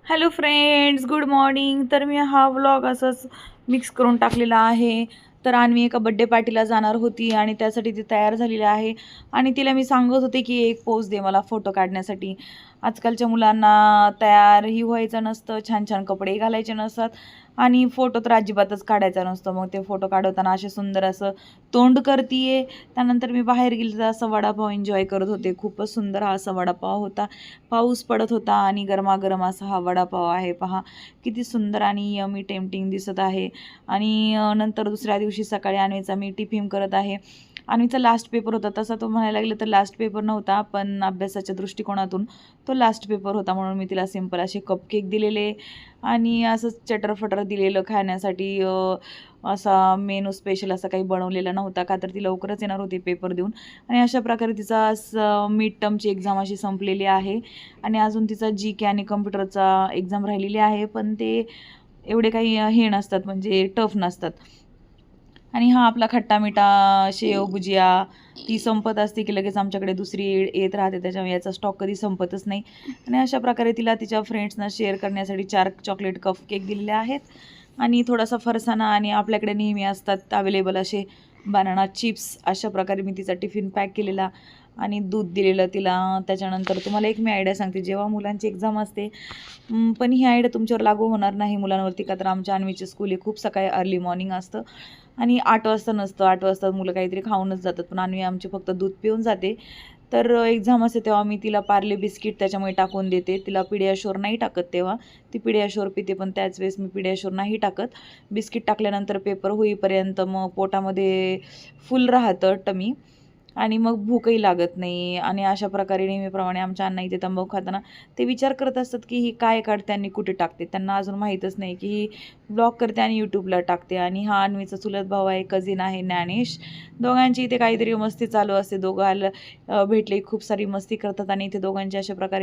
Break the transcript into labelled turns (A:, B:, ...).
A: Hello friends, good morning. तर मी हा vlog असंच मिक्स करून टाकलेला आहे. तर अन्वी एका बड्डे पार्टीला जाणार होती आणि त्यासाठी ती तयार झालेली आहे. आणि तिला मी सांगत होते की एक पोज दे मला फोटो काढण्यासाठी. आजकालच्या मुलांना तयारही व्हायचं नसतं, छान छान कपडे घालायचे नसतात आणि फोटो तर अजिबातच काढायचा नसतो. मग ते फोटो काढवताना असे सुंदर असं तोंड करतीये. त्यानंतर मी बाहेर गेले तर असं वडापाव एन्जॉय करत होते. खूपच सुंदर हा असा वडापाव होता. पाऊस पडत होता आणि गरमागरम असा हा वडापाव आहे. पहा किती सुंदर आणि यमी टेम्पटिंग दिसत आहे. आणि नंतर दुसऱ्या दिवशी सकाळी अन्वीचा मी टिफिन करत आहे. अन्वीचा लास्ट पेपर होता. तसा तो म्हणायला लागला तर लास्ट पेपर नव्हता, पण अभ्यासाच्या दृष्टिकोनातून तो लास्ट पेपर होता. म्हणून मी तिला सिंपल असे कपकेक दिलेले आणि असंच चटरफटर दिलेलं खाण्यासाठी. असा मेनू स्पेशल असा काही बनवलेला नव्हता, का तर ती लवकरच येणार होती पेपर देऊन. आणि अशा प्रकारे तिचा मिड टर्मची एक्झाम अशी संपलेली आहे आणि अजून तिचा GK आणि कम्प्युटरचा एक्झाम राहिलेली आहे, पण ते एवढे काही हे नसतात, म्हणजे टफ नसतात. आणि हा आपला खट्टा मिठा शेव भुजिया ती संपत असते की लगेच आमच्याकडे दुसरी येत राहते, त्याच्यामुळे याचा स्टॉक कधी संपतच नाही. आणि अशा प्रकारे तिला तिच्या फ्रेंड्सना शेअर करण्यासाठी 4 चॉकलेट कप केक दिलेले आहेत आणि थोडासा फरसाणा आणि आपल्याकडे नेहमी असतात अवेलेबल असे बनाना चिप्स. अशा प्रकारे मी तिचा टिफिन पॅक केलेला आणि दूध दिलेलं तिला. त्याच्यानंतर तुम्हाला एक मी आयडिया सांगते, जेव्हा मुलांची एक्झाम असते, पण ही आयडिया तुमच्यावर लागू होणार नाही मुलांवरती, का तर आमच्या अन्वीची स्कूल हे खूप सकाळी अर्ली मॉर्निंग असतं आणि 8 वाजता नसतं. 8 वाजता मुलं काहीतरी खाऊनच जातात, पण अन्वी आमची फक्त दूध पिऊन जाते. तर एक्झाम असते तेव्हा मी तिला पार्ले बिस्किट त्याच्यामुळे टाकून देते. तिला पिडियाश्युअर नाही टाकत तेव्हा. ती पिडियाश्युअर पिते, पण त्याच वेळेस मी पिडियाश्युअर नाही टाकत. बिस्किट टाकल्यानंतर पेपर होईपर्यंत मग पोटामध्ये फुल राहतं टमी आणि मग भूकही लागत नाही. आणि अशा प्रकारे नेहमीप्रमाणे आमच्या अण्णा इथे तंबाखू खाताना ते विचार करत असतात की ही काय काढते आणि कुठे टाकते. त्यांना अजून माहीतच नाही की ही ब्लॉग करते आणि यूट्यूबला टाकते. आणि हा अन्वीचा चुलत भाऊ आहे, कझिन आहे ज्ञानेश. दोघांची इथे काहीतरी मस्ती चालू असते. दोघांना भेटले खूप सारी मस्ती करतात आणि इथे दोघांची अशा प्रकारे